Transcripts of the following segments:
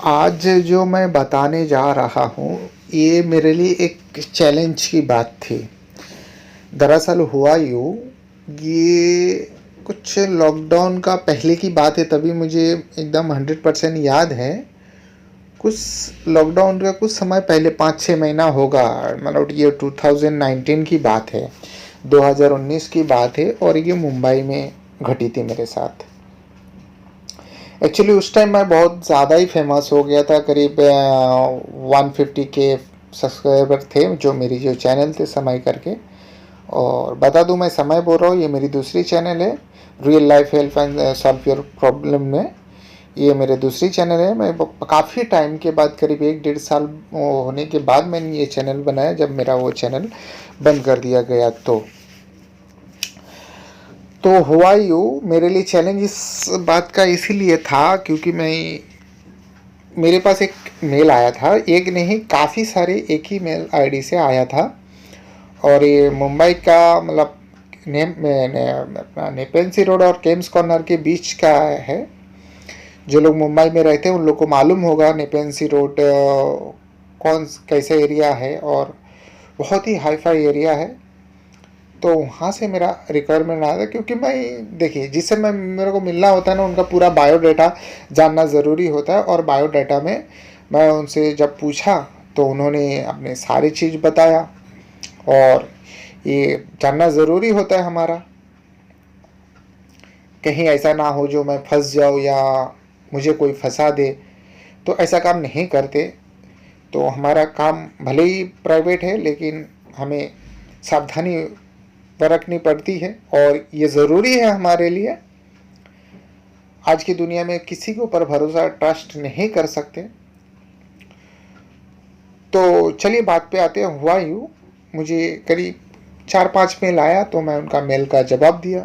आज जो मैं बताने जा रहा हूँ, ये मेरे लिए एक चैलेंज की बात थी। दरअसल हुआ यूँ, ये कुछ लॉकडाउन का पहले की बात है, तभी मुझे एकदम 100% याद है। कुछ लॉकडाउन का कुछ समय पहले 5-6 महीना होगा, मतलब ये 2019 की बात है, 2019 की बात है और ये मुंबई में घटी थी मेरे साथ। एक्चुअली उस टाइम मैं बहुत ज़्यादा ही फेमस हो गया था, करीब 150 के सब्सक्राइबर थे जो मेरी जो चैनल थे समय करके। और बता दूं, मैं समय बोल रहा हूँ, ये मेरी दूसरी चैनल है, real life help and solve your problem में। ये मेरे दूसरी चैनल है। मैं काफ़ी टाइम के बाद, करीब 1-1.5 साल होने के बाद मैंने ये चैनल बनाया, जब मेरा वो चैनल बंद कर दिया गया। तो हुआ यूँ, मेरे लिए चैलेंज इस बात का इसीलिए था क्योंकि मेरे पास एक मेल आया था, एक नहीं काफ़ी सारे एक ही मेल आईडी से आया था। और ये मुंबई का, मतलब नेपेंसी रोड और केम्स कॉर्नर के बीच का है। जो लोग मुंबई में रहते हैं उन लोग को मालूम होगा नेपेंसी रोड कौन कैसे एरिया है, और बहुत ही हाई फाई एरिया है। तो वहाँ से मेरा रिक्वायरमेंट आया था, क्योंकि मैं, देखिए, जिससे मैं मेरे को मिलना होता है ना, उनका पूरा बायोडाटा जानना ज़रूरी होता है। और बायोडाटा में मैं उनसे जब पूछा तो उन्होंने अपने सारी चीज़ बताया। और ये जानना ज़रूरी होता है हमारा, कहीं ऐसा ना हो जो मैं फंस जाऊँ या मुझे कोई फंसा दे। तो ऐसा काम नहीं करते। तो हमारा काम भले ही प्राइवेट है, लेकिन हमें सावधानी बरतनी पड़ती है और ये ज़रूरी है हमारे लिए। आज की दुनिया में किसी के ऊपर भरोसा, ट्रस्ट नहीं कर सकते। तो चलिए बात पे आते हैं। हुआ यूँ, मुझे करीब 4-5 मेल आया, तो मैं उनका मेल का जवाब दिया।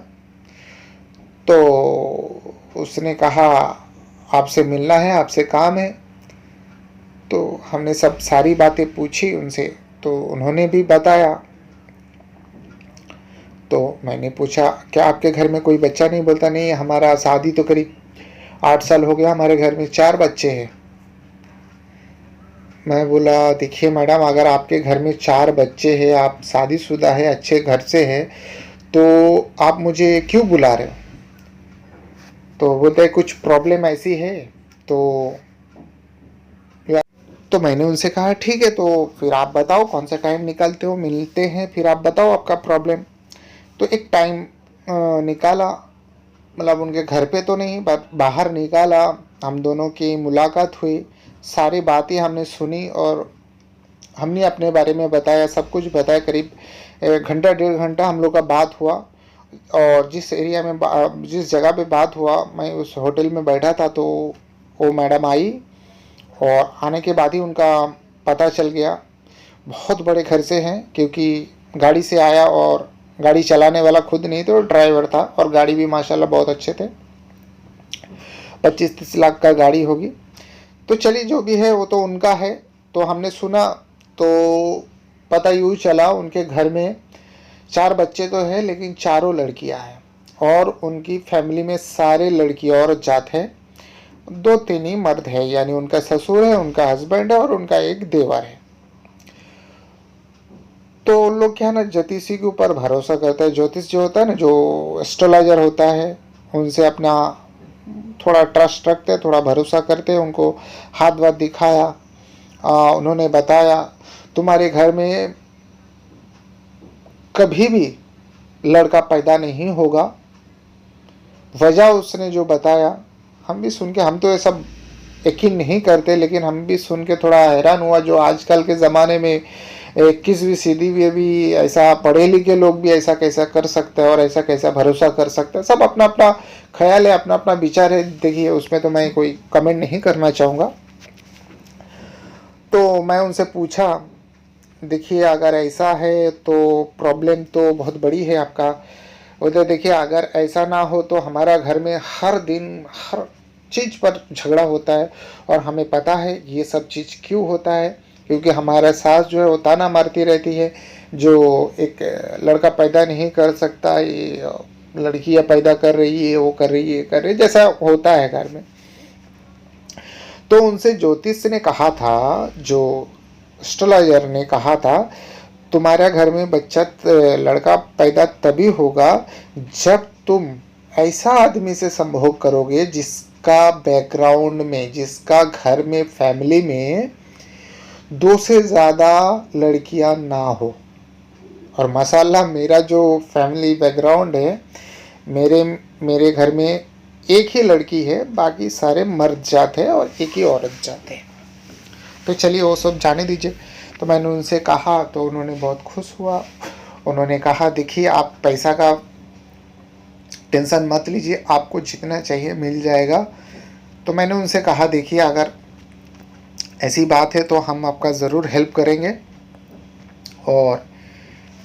तो उसने कहा आपसे मिलना है, आपसे काम है। तो हमने सब सारी बातें पूछी उनसे, तो उन्होंने भी बताया। तो मैंने पूछा क्या आपके घर में कोई बच्चा नहीं? बोलता नहीं, हमारा शादी तो करीब 8 साल हो गया, हमारे घर में 4 बच्चे हैं। मैं बोला देखिए मैडम, अगर आपके घर में 4 बच्चे हैं, आप शादीशुदा है, अच्छे घर से है, तो आप मुझे क्यों बुला रहे हो? तो बोलते हैं कुछ प्रॉब्लम ऐसी है। तो तो मैंने उनसे कहा ठीक है, तो फिर आप बताओ कौन सा टाइम निकालते हो, मिलते हैं, फिर आप बताओ आपका प्रॉब्लम। तो एक टाइम निकाला, मतलब उनके घर पे तो नहीं, बाहर निकाला। हम दोनों की मुलाकात हुई, सारी बातें हमने सुनी और हमने अपने बारे में बताया, सब कुछ बताया। करीब 1-1.5 घंटा हम लोग का बात हुआ। और जिस एरिया में जिस जगह पे बात हुआ, मैं उस होटल में बैठा था। तो वो मैडम आई, और आने के बाद ही उनका पता चल गया। बहुत बड़े घर से हैं, क्योंकि गाड़ी से आया और गाड़ी चलाने वाला खुद नहीं तो ड्राइवर था, और गाड़ी भी माशाल्लाह बहुत अच्छे थे। 25-30 लाख का गाड़ी होगी। तो चलिए जो भी है वो तो उनका है। तो हमने सुना, तो पता यूँ चला उनके घर में 4 बच्चे तो हैं, लेकिन चारों लड़कियां हैं। और उनकी फैमिली में सारे लड़की और जात है, 2-3 ही मर्द है। यानी उनका ससुर है, उनका हस्बैंड है और उनका एक देवर है। तो उन लोग क्या है ना, ज्योतिषी के ऊपर भरोसा करता है। ज्योतिष जो होता है ना, जो एस्ट्रोलॉजर होता है, उनसे अपना थोड़ा ट्रस्ट रखते हैं, थोड़ा भरोसा करते हैं। उनको हाथ वाथ दिखाया, उन्होंने बताया तुम्हारे घर में कभी भी लड़का पैदा नहीं होगा। वजह उसने जो बताया, हम भी सुन के, हम तो ये सब यकीन नहीं करते, लेकिन हम भी सुन के थोड़ा हैरान हुआ। जो आजकल के ज़माने में 21वीं सदी में भी ऐसा पढ़े लिखे लोग भी ऐसा कैसा कर सकते हैं और ऐसा कैसा भरोसा कर सकते हैं। सब अपना अपना ख्याल है, अपना अपना विचार है, देखिए उसमें तो मैं कोई कमेंट नहीं करना चाहूँगा। तो मैं उनसे पूछा देखिए अगर ऐसा है तो प्रॉब्लम तो बहुत बड़ी है आपका। बोलते देखिए अगर ऐसा ना हो तो हमारा घर में हर दिन हर चीज़ पर झगड़ा होता है, और हमें पता है ये सब चीज़ क्यों होता है। क्योंकि हमारा सास जो है वो ताना मारती रहती है, जो एक लड़का पैदा नहीं कर सकता, ये लड़कियां पैदा कर रही है, वो कर रही है, कर रही है, जैसा होता है घर में। तो उनसे ज्योतिष ने कहा था, जो एस्ट्रोलॉजर ने कहा था, तुम्हारा घर में बच्चा लड़का पैदा तभी होगा जब तुम ऐसा आदमी से संभोग करोगे जिसका बैकग्राउंड में, जिसका घर में, फैमिली में 2 से ज़्यादा लड़कियां ना हो। और माशाल्लाह मेरा जो फैमिली बैकग्राउंड है, मेरे घर में एक ही लड़की है, बाकी सारे मर्द जात है और एक ही औरत जात है। तो चलिए वो सब जाने दीजिए। तो मैंने उनसे कहा तो उन्होंने बहुत खुश हुआ। उन्होंने कहा देखिए आप पैसा का टेंशन मत लीजिए, आपको जितना चाहिए मिल जाएगा। तो मैंने उनसे कहा देखिए अगर ऐसी बात है तो हम आपका ज़रूर हेल्प करेंगे, और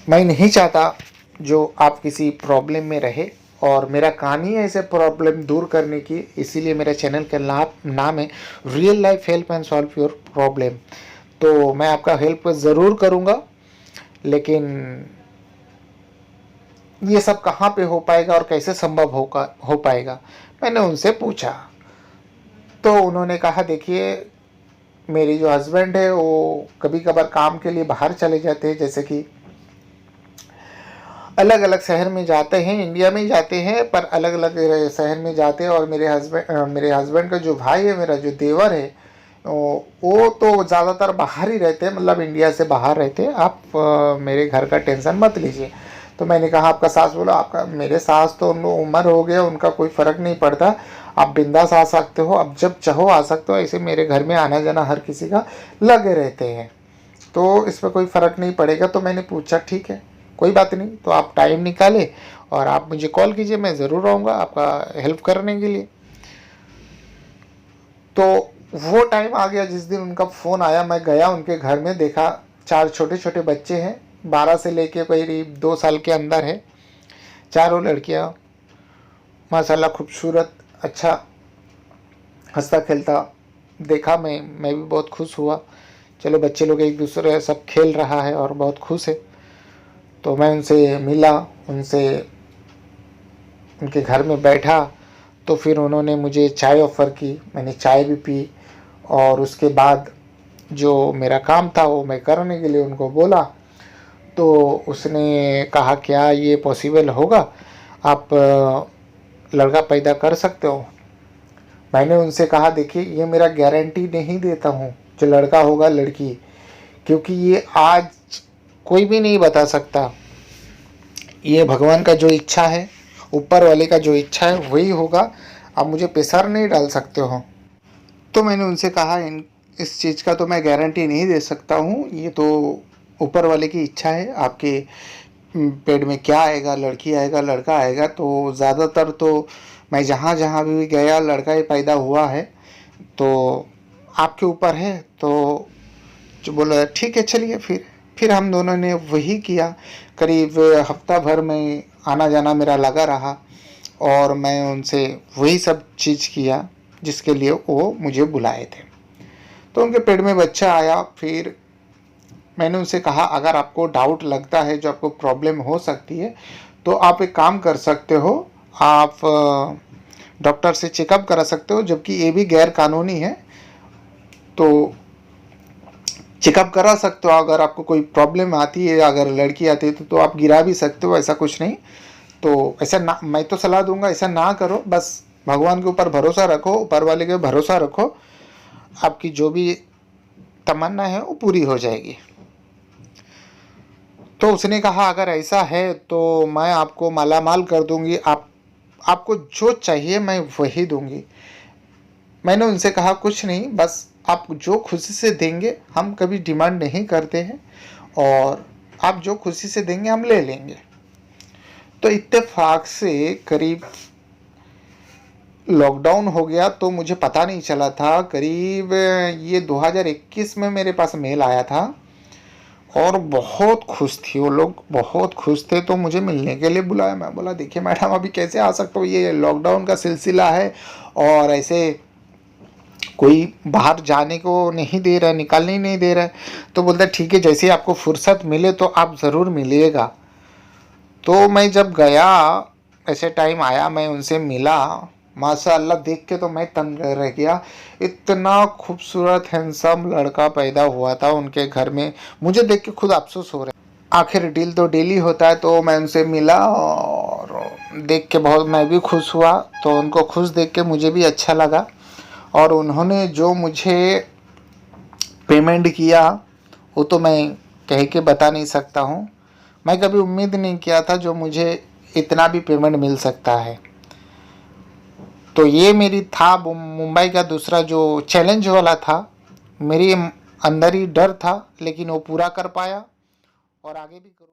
मैं नहीं चाहता जो आप किसी प्रॉब्लम में रहे, और मेरा काम ही है ऐसे प्रॉब्लम दूर करने की, इसीलिए मेरे चैनल का नाम है real life help and solve your problem. तो मैं आपका हेल्प ज़रूर करूँगा, लेकिन ये सब कहाँ पे हो पाएगा और कैसे संभव हो पाएगा, मैंने उनसे पूछा। तो उन्होंने कहा देखिए मेरी जो हस्बैंड है वो कभी कभार काम के लिए बाहर चले जाते हैं, जैसे कि अलग अलग शहर में जाते हैं, इंडिया में ही जाते हैं पर अलग अलग शहर में जाते हैं। और मेरे हस्बैंड का जो भाई है, मेरा जो देवर है, वो तो ज़्यादातर बाहर ही रहते हैं, मतलब इंडिया से बाहर रहते हैं। आप मेरे घर का टेंशन मत लीजिए। तो मैंने कहा आपका सास, बोला आपका, मेरे सास तो उम्र हो गया, उनका कोई फ़र्क नहीं पड़ता, आप बिंदास आ सकते हो, अब जब चाहो आ सकते हो। ऐसे मेरे घर में आना जाना हर किसी का लगे रहते हैं, तो इस पर कोई फ़र्क नहीं पड़ेगा। तो मैंने पूछा ठीक है कोई बात नहीं, तो आप टाइम निकालें और आप मुझे कॉल कीजिए, मैं ज़रूर आऊँगा आपका हेल्प करने के लिए। तो वो टाइम आ गया जिस दिन उनका फ़ोन आया। मैं गया उनके घर में, देखा 4 छोटे छोटे बच्चे हैं, 12 से लेके करीब 2 साल के अंदर है, चारों लड़कियां माशाल्लाह खूबसूरत, अच्छा हंसता खेलता देखा। मैं भी बहुत खुश हुआ। चलो बच्चे लोग एक दूसरे सब खेल रहा है और बहुत खुश है। तो मैं उनसे मिला, उनके घर में बैठा। तो फिर उन्होंने मुझे चाय ऑफ़र की, मैंने चाय भी पी, और उसके बाद जो मेरा काम था वो मैं करने के लिए उनको बोला। तो उसने कहा क्या ये पॉसिबल होगा, आप लड़का पैदा कर सकते हो? मैंने उनसे कहा देखिए ये मेरा गारंटी नहीं देता हूँ जो लड़का होगा लड़की, क्योंकि ये आज कोई भी नहीं बता सकता। ये भगवान का जो इच्छा है, ऊपर वाले का जो इच्छा है वही होगा, आप मुझे प्रेशर नहीं डाल सकते हो। तो मैंने उनसे कहा इस चीज़ का तो मैं गारंटी नहीं दे सकता हूँ, ये तो ऊपर वाले की इच्छा है। आपके पेट में क्या आएगा, लड़की आएगा लड़का आएगा, तो ज़्यादातर तो मैं जहाँ जहाँ भी गया लड़का ही पैदा हुआ है, तो आपके ऊपर है। तो जो बोला ठीक है चलिए, फिर हम दोनों ने वही किया। करीब हफ्ता भर में आना जाना मेरा लगा रहा, और मैं उनसे वही सब चीज़ किया जिसके लिए वो मुझे बुलाए थे। तो उनके पेट में बच्चा आया। फिर मैंने उनसे कहा अगर आपको डाउट लगता है, जो आपको प्रॉब्लम हो सकती है, तो आप एक काम कर सकते हो, आप डॉक्टर से चेकअप करा सकते हो, जबकि ये भी गैर कानूनी है। तो चेकअप करा सकते हो। अगर आपको कोई प्रॉब्लम आती है, अगर लड़की आती है तो आप गिरा भी सकते हो, ऐसा कुछ नहीं। तो ऐसा ना, मैं तो सलाह दूंगा ऐसा ना करो, बस भगवान के ऊपर भरोसा रखो, ऊपर वाले के भरोसा रखो, आपकी जो भी तमन्ना है वो पूरी हो जाएगी। तो उसने कहा अगर ऐसा है तो मैं आपको मालामाल कर दूंगी, आपको जो चाहिए मैं वही दूंगी। मैंने उनसे कहा कुछ नहीं, बस आप जो खुशी से देंगे, हम कभी डिमांड नहीं करते हैं, और आप जो खुशी से देंगे हम ले लेंगे। तो इत्तेफाक से करीब लॉकडाउन हो गया, तो मुझे पता नहीं चला था। करीब ये 2021 में मेरे पास मेल आया था, और बहुत खुश थी वो लोग, बहुत खुश थे। तो मुझे मिलने के लिए बुलाया। मैं बोला देखिए मैडम अभी कैसे आ सकता हूँ, ये लॉकडाउन का सिलसिला है, और ऐसे कोई बाहर जाने को नहीं दे रहा है, निकालने ही नहीं दे रहा है। तो बोलता ठीक है जैसे आपको फुर्सत मिले तो आप ज़रूर मिलिएगा। तो मैं जब गया, ऐसे टाइम आया, मैं उनसे मिला, माशाअल्लाह देख के तो मैं तंग रह गया। इतना खूबसूरत हैंडसम लड़का पैदा हुआ था उनके घर में। मुझे देख के खुद अफ़सोस हो रहा है। आखिर डील तो डेली होता है, तो मैं उनसे मिला और देख के बहुत मैं भी खुश हुआ। तो उनको खुश देख के मुझे भी अच्छा लगा। और उन्होंने जो मुझे पेमेंट किया वो तो मैं कह के बता नहीं सकता हूँ। मैं कभी उम्मीद नहीं किया था जो मुझे इतना भी पेमेंट मिल सकता है। तो ये मेरी था मुंबई का दूसरा जो चैलेंज वाला था। मेरी अंदर ही डर था, लेकिन वो पूरा कर पाया और आगे भी करूँ।